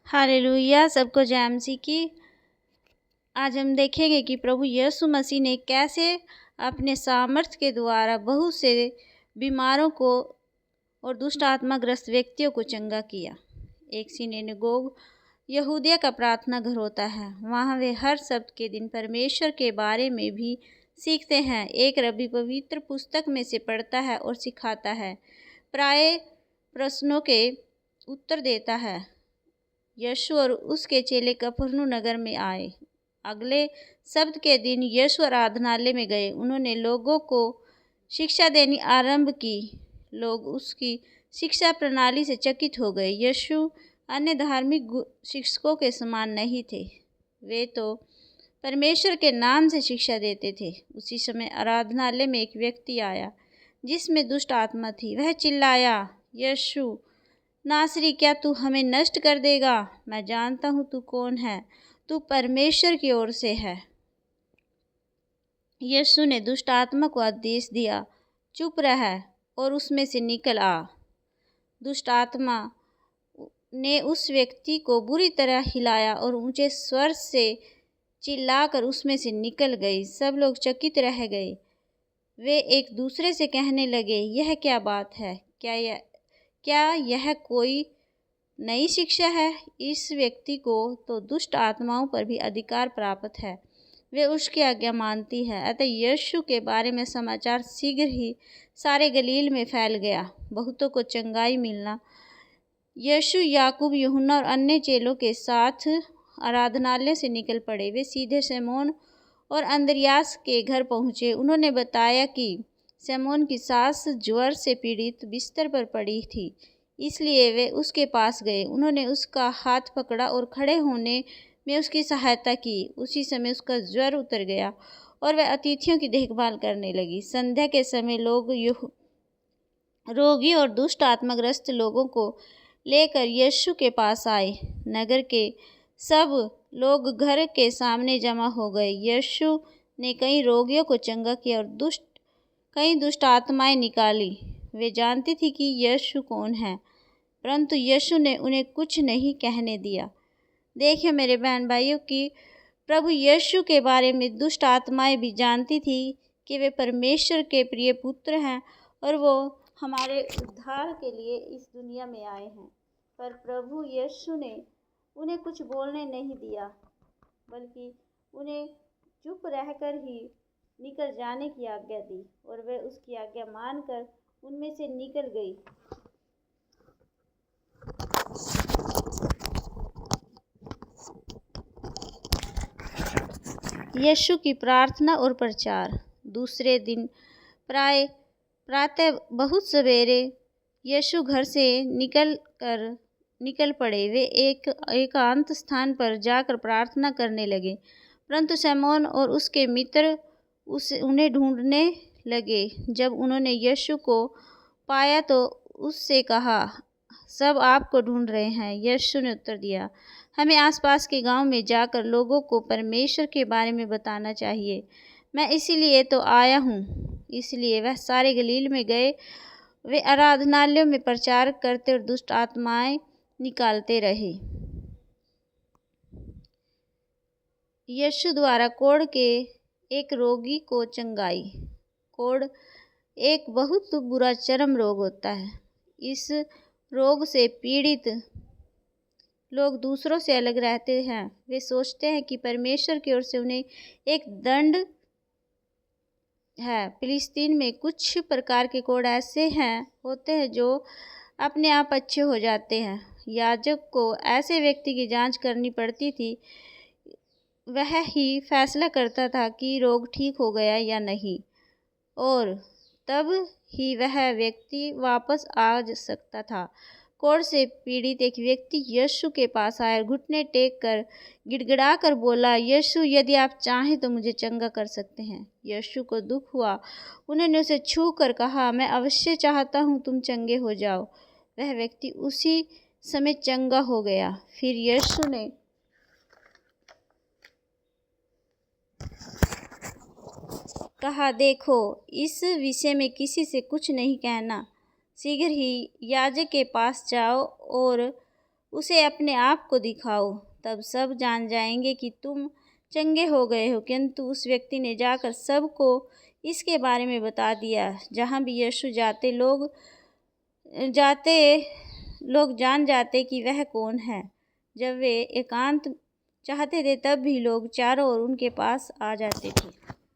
Hallelujah. सबको जय मसीह की। आज हम देखेंगे कि प्रभु यीशु मसीह ने कैसे अपने सामर्थ्य के द्वारा बहुत से बीमारों को और दुष्ट आत्माग्रस्त व्यक्तियों को चंगा किया। एक सिनेगोग यहूदिया का प्रार्थना घर होता है। वहाँ वे हर सब्त के दिन परमेश्वर के बारे में भी सीखते हैं। एक रबी पवित्र पुस्तक में से पढ़ता है और सिखाता है, प्राय प्रश्नों के उत्तर देता है। यीशु और उसके चेले कफरनहूम नगर में आए। अगले सब्त के दिन यीशु आराधनालय में गए। उन्होंने लोगों को शिक्षा देनी आरंभ की। लोग उसकी शिक्षा प्रणाली से चकित हो गए। यीशु अन्य धार्मिक शिक्षकों के समान नहीं थे। वे तो परमेश्वर के नाम से शिक्षा देते थे। उसी समय आराधनालय में एक व्यक्ति आया जिसमें दुष्ट आत्मा थी। वह चिल्लाया, यीशु नासरी, क्या तू हमें नष्ट कर देगा? मैं जानता हूँ तू कौन है, तू परमेश्वर की ओर से है। यीशु ने दुष्ट आत्मा को आदेश दिया, चुप रह और उसमें से निकल आ। दुष्ट आत्मा ने उस व्यक्ति को बुरी तरह हिलाया और ऊंचे स्वर से चिल्लाकर उसमें से निकल गई। सब लोग चकित रह गए। वे एक दूसरे से कहने लगे, यह क्या बात है? क्या यह कोई नई शिक्षा है? इस व्यक्ति को तो दुष्ट आत्माओं पर भी अधिकार प्राप्त है। वे उसकी आज्ञा मानती है। अतः यीशु के बारे में समाचार शीघ्र ही सारे गलील में फैल गया। बहुतों को चंगाई मिलना। यीशु याकूब, यूहन्ना और अन्य चेलों के साथ आराधनालय से निकल पड़े। वे सीधे शमौन और अंद्रयास के घर पहुँचे। उन्होंने बताया कि शमौन की सास ज्वर से पीड़ित बिस्तर पर पड़ी थी, इसलिए वे उसके पास गए। उन्होंने उसका हाथ पकड़ा और खड़े होने में उसकी सहायता की। उसी समय उसका ज्वर उतर गया और वह अतिथियों की देखभाल करने लगी। संध्या के समय लोग रोगी और दुष्ट आत्माग्रस्त लोगों को लेकर यीशु के पास आए। नगर के सब लोग घर के सामने जमा हो गए। यीशु ने कई रोगियों को चंगा किया और कई दुष्ट आत्माएं निकाली। वे जानती थी कि यीशु कौन है, परंतु यीशु ने उन्हें कुछ नहीं कहने दिया। देखिए मेरे बहन भाइयों कि प्रभु यीशु के बारे में दुष्ट आत्माएं भी जानती थी कि वे परमेश्वर के प्रिय पुत्र हैं और वो हमारे उद्धार के लिए इस दुनिया में आए हैं। पर प्रभु यीशु ने उन्हें कुछ बोलने नहीं दिया, बल्कि उन्हें चुप रहकर ही निकल जाने की आज्ञा दी और वे उसकी आज्ञा मानकर उनमें से निकल गई। यीशु की प्रार्थना और प्रचार। दूसरे दिन प्रातः बहुत सवेरे यीशु घर से निकल पड़े। वे एक एकांत स्थान पर जाकर प्रार्थना करने लगे, परंतु शमौन और उसके मित्र उन्हें ढूंढने लगे। जब उन्होंने यीशु को पाया तो उससे कहा, सब आपको ढूंढ रहे हैं। यीशु ने उत्तर दिया, हमें आसपास के गांव में जाकर लोगों को परमेश्वर के बारे में बताना चाहिए। मैं इसीलिए तो आया हूँ। इसलिए वह सारे गलील में गए। वे आराधनालयों में प्रचार करते और दुष्ट आत्माएं निकालते रहे। यीशु द्वारा कोढ़ के एक रोगी को चंगाई। कोढ़ एक बहुत बुरा चर्म रोग होता है। इस रोग से पीड़ित लोग दूसरों से अलग रहते हैं। वे सोचते हैं कि परमेश्वर की ओर से उन्हें एक दंड है। फिलिस्तीन में कुछ प्रकार के कोढ़ ऐसे होते हैं जो अपने आप अच्छे हो जाते हैं। याजक को ऐसे व्यक्ति की जांच करनी पड़ती थी। वह ही फैसला करता था कि रोग ठीक हो गया या नहीं, और तब ही वह व्यक्ति वापस आ सकता था। कोढ़ से पीड़ित एक व्यक्ति यीशु के पास आया, घुटने टेक कर गिड़गिड़ा कर बोला, यीशु, यदि आप चाहें तो मुझे चंगा कर सकते हैं। यीशु को दुख हुआ। उन्होंने उसे छू कर कहा, मैं अवश्य चाहता हूँ तुम चंगे हो जाओ। वह व्यक्ति उसी समय चंगा हो गया। फिर यीशु ने कहा, देखो, इस विषय में किसी से कुछ नहीं कहना। शीघ्र ही याजक के पास जाओ और उसे अपने आप को दिखाओ, तब सब जान जाएंगे कि तुम चंगे हो गए हो। किंतु उस व्यक्ति ने जाकर सबको इसके बारे में बता दिया। जहाँ भी यीशु जाते लोग जान जाते कि वह कौन है। जब वे एकांत चाहते थे तब भी लोग चारों ओर उनके पास आ जाते थे।